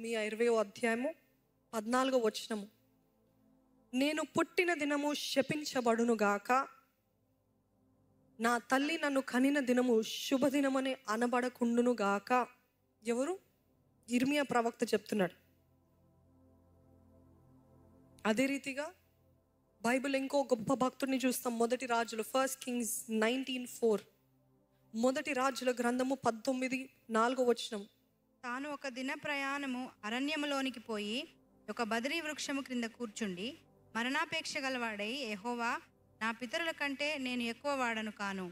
ఇర్మియా 20వ అధ్యాయము 14వ వచనము. నేను పుట్టిన దినము శపించబడును గాక, నా తల్లి నన్ను కనిన దినము శుభదినమని అనబడకుండును గాక. ఎవరు? ఇర్మియా ప్రవక్త చెప్తున్నాడు. అదే రీతిగా బైబిల్ ఇంకో గొప్ప భక్తుడిని చూస్తాం. మొదటి రాజులు, 1 Kings 19:4. మొదటి రాజుల గ్రంథము 19:4 వచనం. తాను ఒక దిన ప్రయాణము అరణ్యములోనికి పోయి ఒక బదరీ వృక్షము క్రింద కూర్చుండి మరణాపేక్ష గలవాడై, యెహోవా, నా పితరుల కంటే నేను ఎక్కువ వాడను కాను,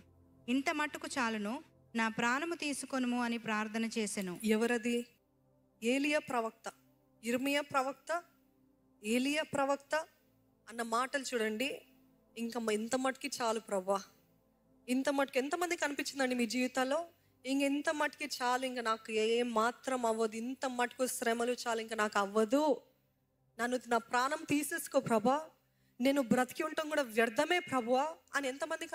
ఇంత మట్టుకు చాలును, నా ప్రాణము తీసుకొనుము అని ప్రార్థన చేసెను. ఎవరది? ఏలియా ప్రవక్త. ఇర్మియా ప్రవక్త, ఏలియా ప్రవక్త అన్న మాటలు చూడండి. ఇంకా ఇంత మట్టుకి చాలు ప్రభువా, ఇంత మట్టుకు. ఎంతమందికి అనిపించిందండి మీ జీవితాల్లో ఇంకెంత మట్టుకి చాలు, ఇంకా నాకు ఏం మాత్రం అవ్వదు, ఇంత మట్టుకు శ్రమలు చాలు, ఇంకా నాకు అవ్వదు, నా ప్రాణం తీసేసుకో ప్రభా, నేను బ్రతికి ఉండటం కూడా వ్యర్థమే ప్రభువా అని ఎంతమందికి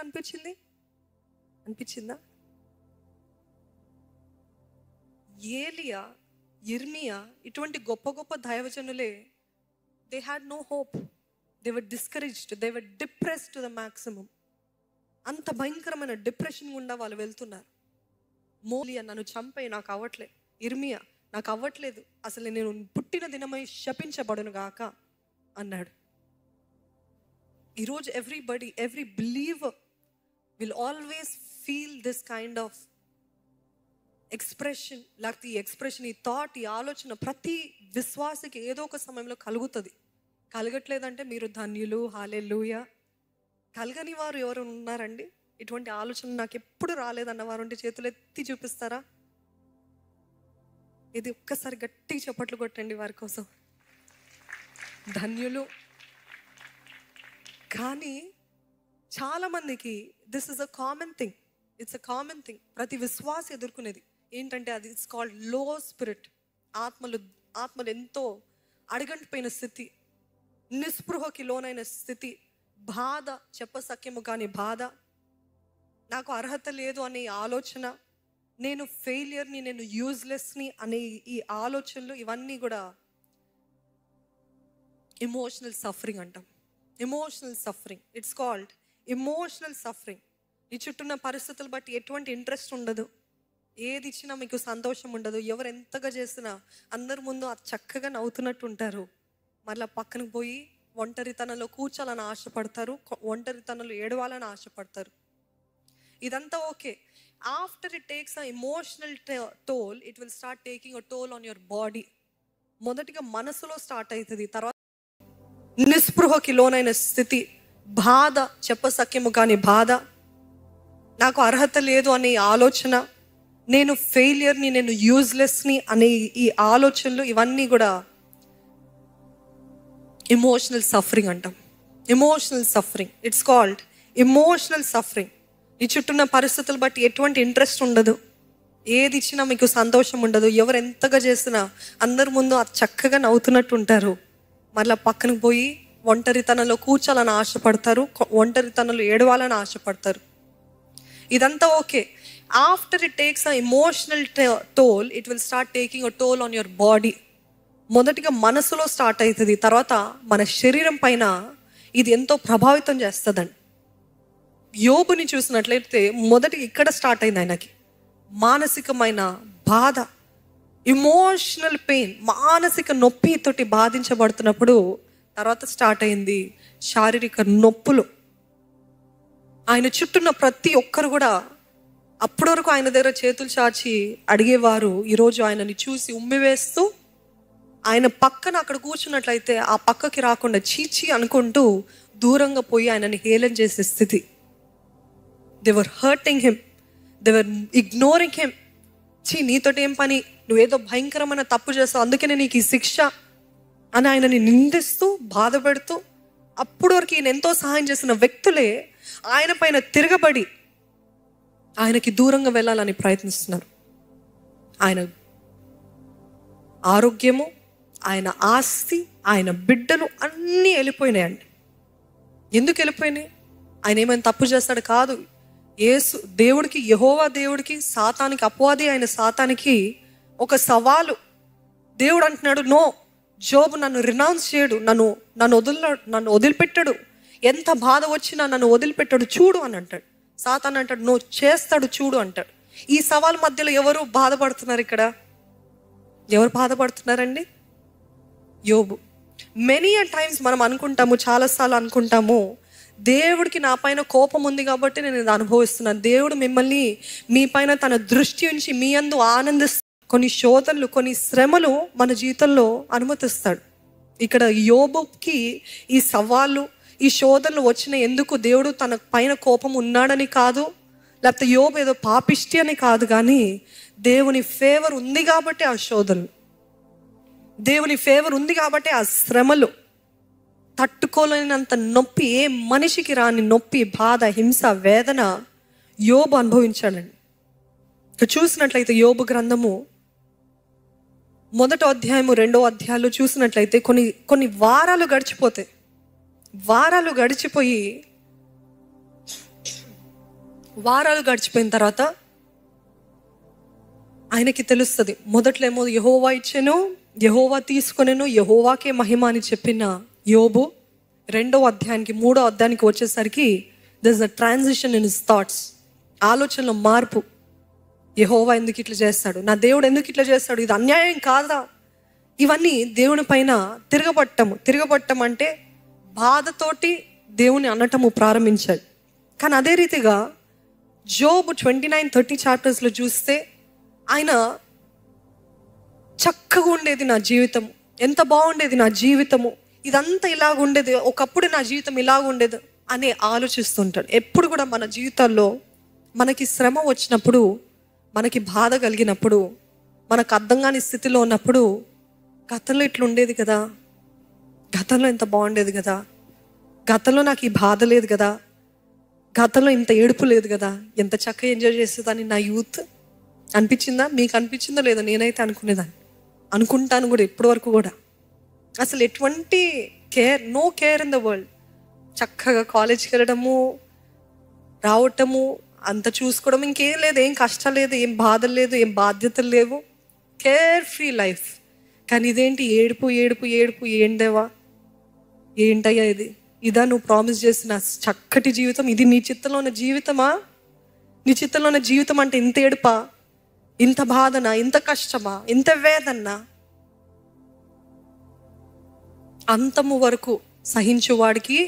అనిపించిందా? ఏలియా, ఇర్మియా ఇటువంటి గొప్ప గొప్ప దైవజనులే, they had no hope, they were discouraged, they were depressed to the maximum. అంత భయంకరమైన డిప్రెషన్ గుండా వాళ్ళు వెళ్తున్నారు. మోలియా, నన్ను చంపే, నాకు అవ్వట్లేదు. ఇర్మియా, నాకు అవ్వట్లేదు, అసలు నేను పుట్టిన దినమై శపించబడును గాక అన్నాడు. ఈరోజు every believer will always feel this kind of expression. లేకపోతే ఈ ఎక్స్ప్రెషన్, ఈ థాట్, ఈ ఆలోచన ప్రతి విశ్వాసకి ఏదో ఒక సమయంలో కలుగుతుంది. కలగట్లేదంటే మీరు ధన్యులు, హల్లెలూయా. కలగని వారు ఎవరు ఉన్నారండి? ఇటువంటి ఆలోచన నాకు ఎప్పుడు రాలేదన్న వారు ఉంటే చేతులు ఎత్తి చూపిస్తారా? ఇది ఒక్కసారి గట్టిగా చప్పట్లు కొట్టండి వారి కోసం. ధన్యులు. కానీ చాలా మందికి this is a common thing, it's a common thing. ప్రతి విశ్వాసం ఎదుర్కొనేది ఏంటంటే అది ఇట్స్ కాల్డ్ లో స్పిరిట్. ఆత్మలు ఎంతో అడగంటిపోయిన స్థితి, నిస్పృహకి లోనైన స్థితి, బాధ, చెప్పసక్యము కాని బాధ, నాకు అర్హత లేదు అనే ఆలోచన, నేను ఫెయిలియర్ని, నేను యూజ్లెస్ని అనే ఈ ఆలోచనలు, ఇవన్నీ కూడా ఎమోషనల్ సఫరింగ్ అంటాం. Emotional suffering, it's called emotional suffering. నీ చుట్టూన్న పరిస్థితులు బట్టి ఎటువంటి ఇంట్రెస్ట్ ఉండదు, ఏది ఇచ్చినా మీకు సంతోషం ఉండదు, ఎవరు ఎంతగా చేసినా అందరి ముందు అది చక్కగా నవ్వుతున్నట్టు ఉంటారు. మళ్ళీ పక్కనకు పోయి ఒంటరితనంలో కూర్చోాలని ఆశపడతారు, ఒంటరితనంలో ఏడవాలని ఆశపడతారు. ఇదంతా okay. After it takes a emotional toll, it will start taking a toll on your body. మొదటిగా మనసులో స్టార్ట్ అవుతుంది, తర్వాత నిస్పృహకి లోనైన స్థితి, బాధ, చెప్పసక్యము కాని బాధ, నాకు అర్హత లేదు అనే ఆలోచన, నేను ఫెయిలియర్ని, నేను యూజ్లెస్ని అనే ఈ ఆలోచనలు, ఇవన్నీ కూడా ఎమోషనల్ సఫరింగ్ అంటాం. Emotional suffering, it's called emotional suffering. నీ చుట్టూన్న పరిస్థితులు బట్టి ఎటువంటి ఇంట్రెస్ట్ ఉండదు, ఏది ఇచ్చినా మీకు సంతోషం ఉండదు, ఎవరు ఎంతగా చేసినా అందరి ముందు అది చక్కగా నవ్వుతున్నట్టు ఉంటారు. మళ్ళీ పక్కనకు పోయి ఒంటరితనంలో కూర్చోాలని ఆశపడతారు, ఒంటరితనంలో ఏడవాలని ఆశపడతారు. ఇదంతా okay. After it takes a emotional toll, it will start taking a toll on your body. మొదటిగా మనసులో స్టార్ట్ అవుతుంది, తర్వాత మన శరీరం పైన ఇది ఎంతో ప్రభావితం చేస్తుందండి. యోబుని చూసినట్లయితే మొదటిగా ఇక్కడ స్టార్ట్ అయింది ఆయనకి మానసికమైన బాధ, ఎమోషనల్ పెయిన్, మానసిక నొప్పితోటి బాధించబడుతున్నప్పుడు తర్వాత స్టార్ట్ అయింది శారీరక నొప్పులు. ఆయన చుట్టూన్న ప్రతి ఒక్కరు కూడా అప్పటి వరకు ఆయన దగ్గర చేతులు చాచి అడిగేవారు, ఈరోజు ఆయనని చూసి ఉమ్మివేస్తూ ఆయన పక్కన అక్కడ కూర్చున్నట్లయితే ఆ పక్కకి రాకుండా చీచి అనుకుంటూ దూరంగా పోయి ఆయనని హేళన చేసే స్థితి. They were hurting him, they were ignoring him. నీతోటి ఏం పని, నువ్వేదో భయంకరమైన తప్పు చేస్తావు, అందుకనే నీకు ఈ శిక్ష అని ఆయనని నిందిస్తూ బాధపెడుతూ, అప్పటి వరకు ఈయన ఎంతో సహాయం చేసిన వ్యక్తులే ఆయన పైన తిరగబడి ఆయనకి దూరంగా వెళ్ళాలని ప్రయత్నిస్తున్నారు. ఆయన ఆరోగ్యము, ఆయన ఆస్తి, ఆయన బిడ్డలు అన్నీ వెళ్ళిపోయినాయండి. ఎందుకు వెళ్ళిపోయినాయి? ఆయన ఏమైనా తప్పు చేస్తాడు కాదు. యేసు దేవుడికి, యెహోవా దేవుడికి, సాతానికి, అపవాది అయిన సాతానికి ఒక సవాలు. దేవుడు అంటున్నాడు, నో, జోబు నన్ను రినౌన్స్ చేయడు, నన్ను వదిలిపెట్టాడు, ఎంత బాధ వచ్చినా నన్ను వదిలిపెట్టాడు చూడు అని అంటాడు. సాతాను అంటాడు, నో, చేస్తాడు చూడు అంటాడు. ఈ సవాల్ మధ్యలో ఎవరు బాధపడుతున్నారు? ఇక్కడ ఎవరు బాధపడుతున్నారండి? యోబు. మెనీ అ టైమ్స్ మనం అనుకుంటాము, చాలాసార్లు అనుకుంటాము, దేవుడికి నా పైన కోపం ఉంది కాబట్టి నేను ఇది అనుభవిస్తున్నాను. దేవుడు మిమ్మల్ని, మీ పైన తన దృష్టి ఉంచి మీ యందు ఆనందిస్తాడు. కొన్ని శోధనలు, కొన్ని శ్రమలు మన జీవితంలో అనుమతిస్తాడు. ఇక్కడ యోబుకి ఈ సవాళ్ళు, ఈ శోధనలు వచ్చిన ఎందుకు? దేవుడు తన పైన కోపం ఉన్నాడని కాదు, లేకపోతే యోబు ఏదో పాపిష్టి అని కాదు, కానీ దేవుని ఫేవర్ ఉంది కాబట్టి ఆ శోధనలు, దేవుని ఫేవర్ ఉంది కాబట్టి ఆ శ్రమలు, తట్టుకోలేనంత నొప్పి, ఏ మనిషికి రాని నొప్పి, బాధ, హింస, వేదన యోబు అనుభవించాడండి. ఇక్కడ చూసినట్లయితే యోబు గ్రంథము 1వ అధ్యాయము 2వ అధ్యాయాలు చూసినట్లయితే కొన్ని వారాలు గడిచిపోయిన తర్వాత ఆయనకి తెలుస్తుంది. మొదట్లో ఏమో యెహోవా ఇచ్చెను, యెహోవా తీసుకొనెను, యెహోవాకే మహిమ అని చెప్పిన యోబు 2వ అధ్యాయానికి 3వ అధ్యాయానికి వచ్చేసరికి there is a transition in his thoughts. ఆలోచనలో మార్పు. యెహోవా ఎందుకు ఇట్లా చేస్తాడు? నా దేవుడు ఎందుకు ఇట్లా చేస్తాడు? ఇది అన్యాయం కాదా? ఇవన్నీ దేవుని పైన తిరగబట్టం అంటే బాధతోటి దేవుని అనటము ప్రారంభించాడు. కానీ అదే రీతిగా జోబు 29-30 చాప్టర్స్లో చూస్తే ఆయన చక్కగా ఉండేది నా జీవితము, ఎంత బాగుండేది నా జీవితము, ఇదంతా ఇలాగ ఉండేది, ఒకప్పుడు నా జీవితం ఇలాగ ఉండేది అని ఆలోచిస్తుంటాడు. ఎప్పుడు కూడా మన జీవితాల్లో మనకి శ్రమ వచ్చినప్పుడు, మనకి బాధ కలిగినప్పుడు, మనకు అర్థం కాని స్థితిలో ఉన్నప్పుడు, గతంలో ఇట్లా ఉండేది కదా, గతంలో ఎంత బాగుండేది కదా, గతంలో నాకు ఈ బాధ లేదు కదా, గతంలో ఇంత ఏడుపు లేదు కదా, ఎంత చక్కగా ఎంజాయ్ చేసేదాన్ని నా యూత్ అనిపించిందా? మీకు అనిపించిందో లేదో? నేనైతే అనుకునేదాన్ని, అనుకుంటాను కూడా ఇప్పటి వరకు కూడా. అసలు ఎటువంటి no care in the world. చక్కగా కాలేజ్కి వెళ్ళడము, రావటము, అంత చూసుకోవడం, ఇంకేం లేదు, ఏం కష్టం లేదు, ఏం బాధలు లేదు, ఏం బాధ్యతలు లేవు, కేర్ ఫ్రీ లైఫ్. కానీ ఇదేంటి? ఏడుపు ఏడుపు ఏడుపు. ఏంటేవా, ఏంటయ్యా ఇది? ఇదా నువ్వు ప్రామిస్ చేసిన చక్కటి జీవితం? ఇది నీ చిత్తంలో ఉన్న జీవితమా? నీ చిత్తంలో ఉన్న జీవితం అంటే ఇంత ఏడుపా, ఇంత బాధనా, ఇంత కష్టమా, ఇంత వేదన్నా? అంతము వరకు సహించువాడికి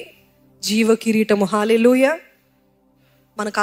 జీవ కిరీటము. హల్లెలూయా. మనకు